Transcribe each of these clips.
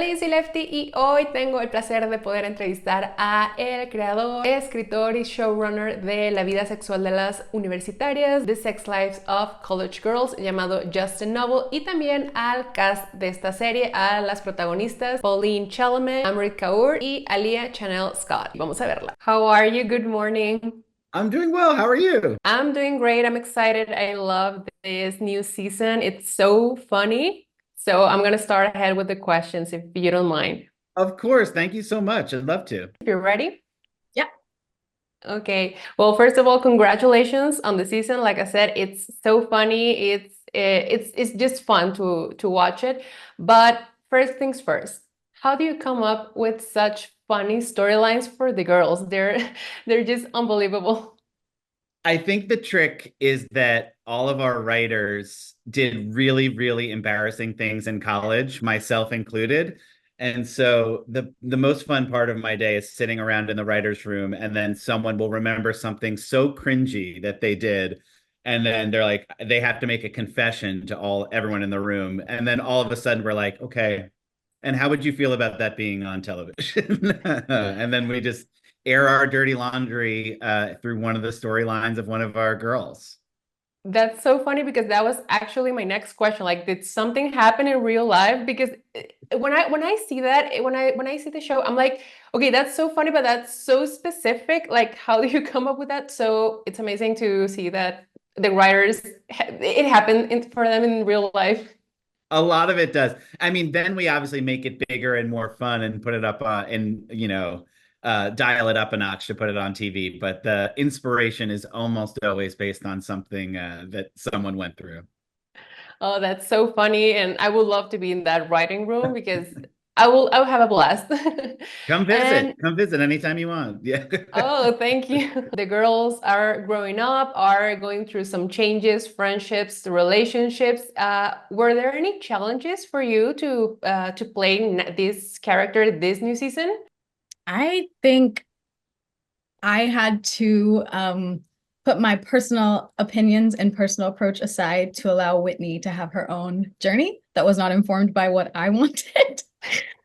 holayosoylefty y hoy tengo el placer de poder entrevistar a el creador, escritor y showrunner de la vida sexual de las universitarias, The Sex Lives of College Girls, llamado Justin Noble, y también al cast de esta serie, a las protagonistas Pauline Chalamet, Amrit Kaur y Alyah Chanelle Scott. Vamos a verla. How are you? Good morning. I'm doing well. How are you? I'm doing great. I'm excited. I love this new season. It's so funny. So I'm going to start ahead with the questions if you don't mind. Of course. Thank you so much. I'd love to. If you're ready. Yeah. Okay. Well, first of all, congratulations on the season. Like I said, it's so funny. It's just fun to watch it. But first things first, how do you come up with such funny storylines for the girls? They're just unbelievable. I think the trick is that all of our writers did really, really embarrassing things in college, myself included. And so the most fun part of my day is sitting around in the writer's room, and then someone will remember something so cringy that they did. And then they're like, they have to make a confession to everyone in the room. And then all of a sudden we're like, okay, and how would you feel about that being on television? And then we just air our dirty laundry through one of the storylines of one of our girls. That's so funny because that was actually my next question. Like, did something happen in real life? Because when I see that, when I see the show, I'm like, okay, that's so funny, but that's so specific. Like, how do you come up with that? So it's amazing to see that the writers, it happened for them in real life. A lot of it does. I mean, then we obviously make it bigger and more fun and put it up dial it up a notch to put it on TV. But the inspiration is almost always based on something that someone went through. Oh, that's so funny. And I would love to be in that writing room because I will have a blast. Come visit. And Come visit anytime you want. Yeah. oh, thank you. The girls are growing up, are going through some changes, friendships, relationships. Were there any challenges for you to play this character this new season? I think I had to put my personal opinions and personal approach aside to allow Whitney to have her own journey that was not informed by what I wanted.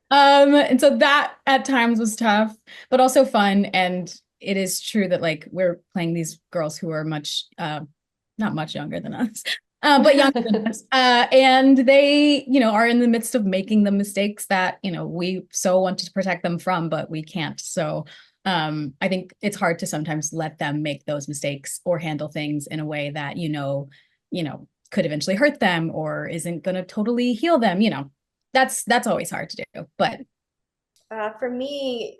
And so that at times was tough, but also fun. And it is true that like we're playing these girls who are much not much younger than us. But younger than us. And they, are in the midst of making the mistakes that, we so want to protect them from, but we can't. So I think it's hard to sometimes let them make those mistakes or handle things in a way that, could eventually hurt them or isn't going to totally heal them. That's always hard to do. But for me,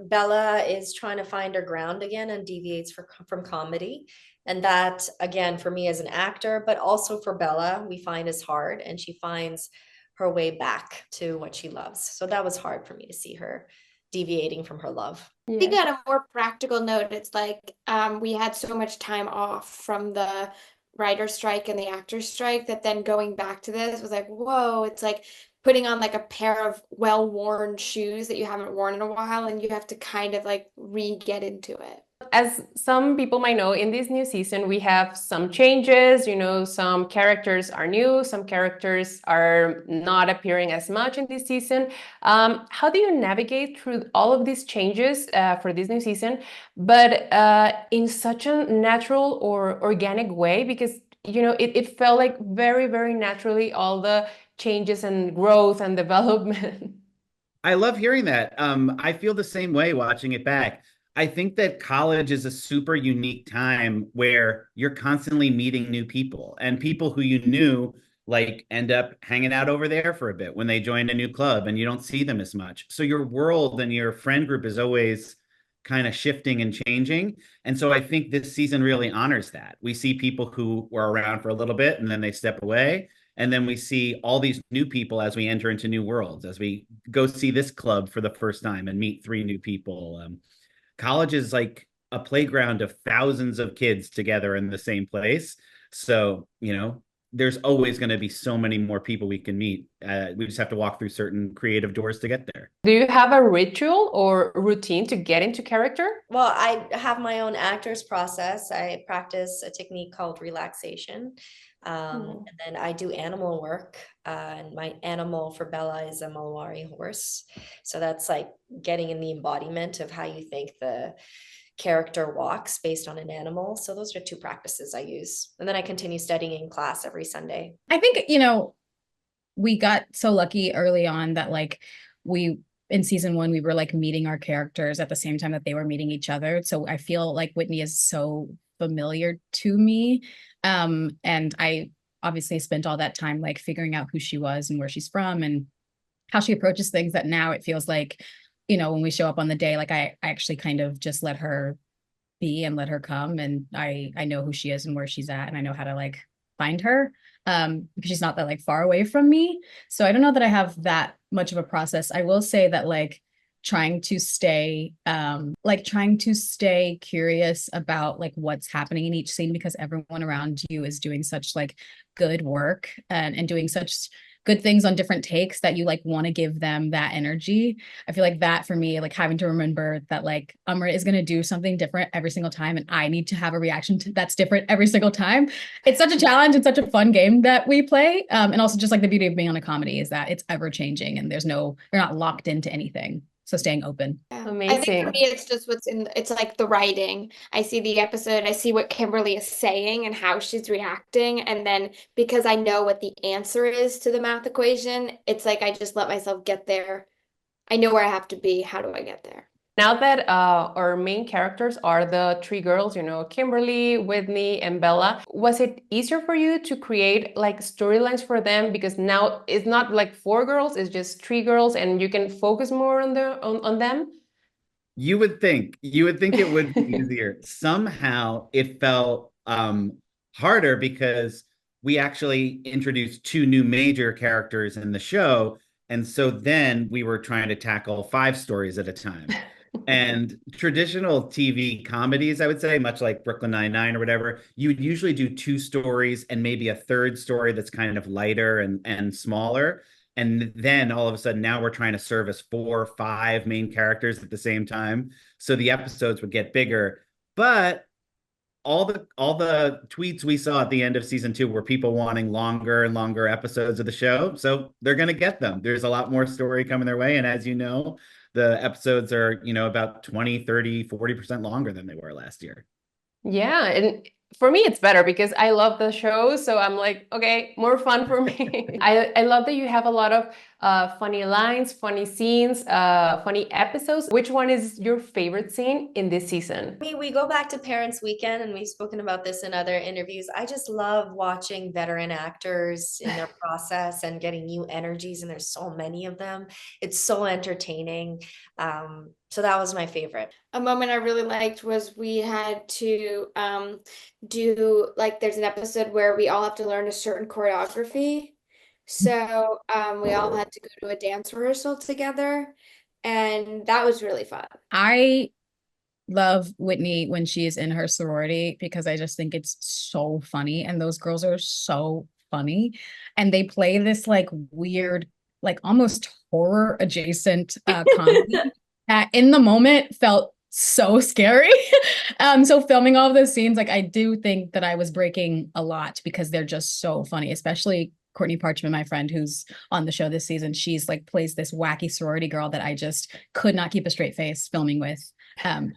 Bella is trying to find her ground again and deviates from comedy. And that, again, for me as an actor, but also for Bella, we find is hard. And she finds her way back to what she loves. So that was hard for me to see her deviating from her love. Yeah. I think on a more practical note, it's like we had so much time off from the writer strike and the actor strike that then going back to this was like, whoa, it's like putting on like a pair of well-worn shoes that you haven't worn in a while and you have to kind of like re-get into it. As some people might know, in this new season, we have some changes. Some characters are new, some characters are not appearing as much in this season. How do you navigate through all of these changes for this new season, but in such a natural or organic way? Because, it felt like very, very naturally all the changes and growth and development. I love hearing that. I feel the same way watching it back. I think that college is a super unique time where you're constantly meeting new people, and people who you knew like end up hanging out over there for a bit when they join a new club and you don't see them as much. So your world and your friend group is always kind of shifting and changing. And so I think this season really honors that. We see people who were around for a little bit and then they step away. And then we see all these new people as we enter into new worlds, as we go see this club for the first time and meet three new people. College is like a playground of thousands of kids together in the same place. So, there's always going to be so many more people we can meet. We just have to walk through certain creative doors to get there. Do you have a ritual or routine to get into character? Well, I have my own actor's process. I practice a technique called relaxation. And then I do animal work, and my animal for Bella is a Malwari horse. So that's like getting in the embodiment of how you think the character walks based on an animal. So those are two practices I use. And then I continue studying in class every Sunday. I think, we got so lucky early on that like we in season one, we were like meeting our characters at the same time that they were meeting each other. So I feel like Whitney is so familiar to me. And I obviously spent all that time like figuring out who she was and where she's from and how she approaches things, that now it feels like, when we show up on the day, like I actually kind of just let her be and let her come. And I know who she is and where she's at, and I know how to like find her, because she's not that like far away from me. So I don't know that I have that much of a process. I will say that like trying to stay curious about like what's happening in each scene, because everyone around you is doing such like good work and doing such good things on different takes that you like want to give them that energy. I feel like that for me, like having to remember that like Amrit is going to do something different every single time, and I need to have a reaction that's different every single time. It's such a challenge and such a fun game that we play. And also just like the beauty of being on a comedy is that it's ever changing and you're not locked into anything. So staying open. Yeah. Amazing. I think for me, it's just it's like the writing. I see the episode, I see what Kimberly is saying and how she's reacting. And then because I know what the answer is to the math equation, it's like I just let myself get there. I know where I have to be. How do I get there? Now that our main characters are the three girls, Kimberly, Whitney, and Bella, was it easier for you to create like storylines for them? Because now it's not like four girls, it's just three girls, and you can focus more on them. You would think it would be easier. Somehow it felt harder because we actually introduced two new major characters in the show. And so then we were trying to tackle 5 stories at a time. And traditional TV comedies, I would say, much like Brooklyn Nine-Nine or whatever, you would usually do 2 stories and maybe a third story that's kind of lighter and smaller. And then all of a sudden, now we're trying to service 4 or 5 main characters at the same time. So the episodes would get bigger. But all the tweets we saw at the end of season 2 were people wanting longer and longer episodes of the show. So they're going to get them. There's a lot more story coming their way. And as you know, the episodes are, about 20, 30, 40% longer than they were last year. Yeah, and for me, it's better because I love the show. So I'm like, okay, more fun for me. I love that you have a lot of funny lines, funny scenes, funny episodes. Which one is your favorite scene in this season? We go back to Parents Weekend, and we've spoken about this in other interviews. I just love watching veteran actors in their process and getting new energies, and there's so many of them. It's so entertaining. So that was my favorite. A moment I really liked was we had to do like there's an episode where we all have to learn a certain choreography. So we all had to go to a dance rehearsal together, and that was really fun. I love Whitney when she is in her sorority because I just think it's so funny, and those girls are so funny, and they play this like weird, like almost horror adjacent comedy that in the moment felt so scary. So filming all of those scenes, like I do think that I was breaking a lot because they're just so funny, especially Courtney Parchman, my friend who's on the show this season. She's like plays this wacky sorority girl that I just could not keep a straight face filming with.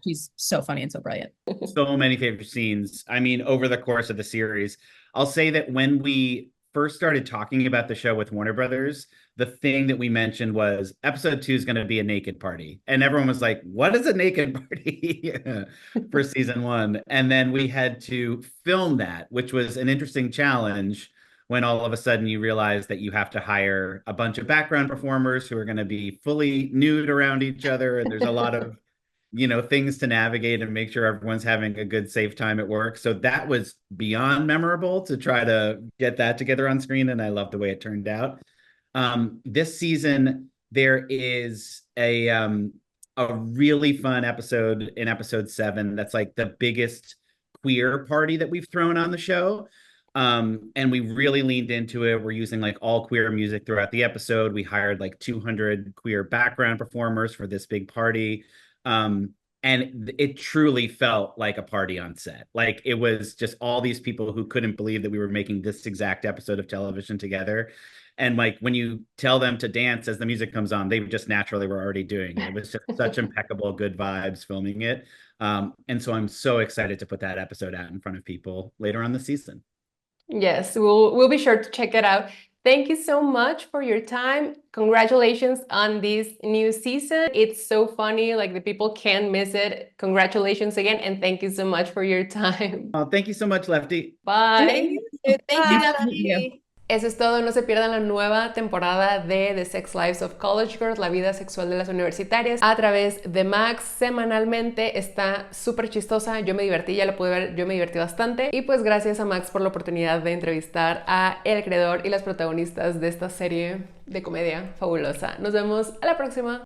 She's so funny and so brilliant. So many favorite scenes. I mean, over the course of the series, I'll say that when we first started talking about the show with Warner Brothers, the thing that we mentioned was episode 2 is going to be a naked party. And everyone was like, what is a naked party for season 1? And then we had to film that, which was an interesting challenge when all of a sudden you realize that you have to hire a bunch of background performers who are going to be fully nude around each other. And there's a lot of things to navigate and make sure everyone's having a good, safe time at work. So that was beyond memorable to try to get that together on screen. And I love the way it turned out. This season, there is a really fun episode in episode 7. That's like the biggest queer party that we've thrown on the show. And we really leaned into it. We're using like all queer music throughout the episode. We hired like 200 queer background performers for this big party. And it truly felt like a party on set. Like it was just all these people who couldn't believe that we were making this exact episode of television together. And like when you tell them to dance as the music comes on, they just naturally were already doing it. It was just such impeccable, good vibes filming it. And so I'm so excited to put that episode out in front of people later on the season. Yes, we'll be sure to check it out. Thank you so much for your time. Congratulations on this new season. It's so funny, like the people can't miss it. Congratulations again, and thank you so much for your time. Oh, thank you so much, Lefty. Bye. Thank you, Bye. Lefty. Eso es todo, no se pierdan la nueva temporada de The Sex Lives of College Girls, la vida sexual de las universitarias, a través de Max semanalmente. Está súper chistosa, yo me divertí, ya la pude ver, yo me divertí bastante. Y pues gracias a Max por la oportunidad de entrevistar a el creador y las protagonistas de esta serie de comedia fabulosa. Nos vemos a la próxima.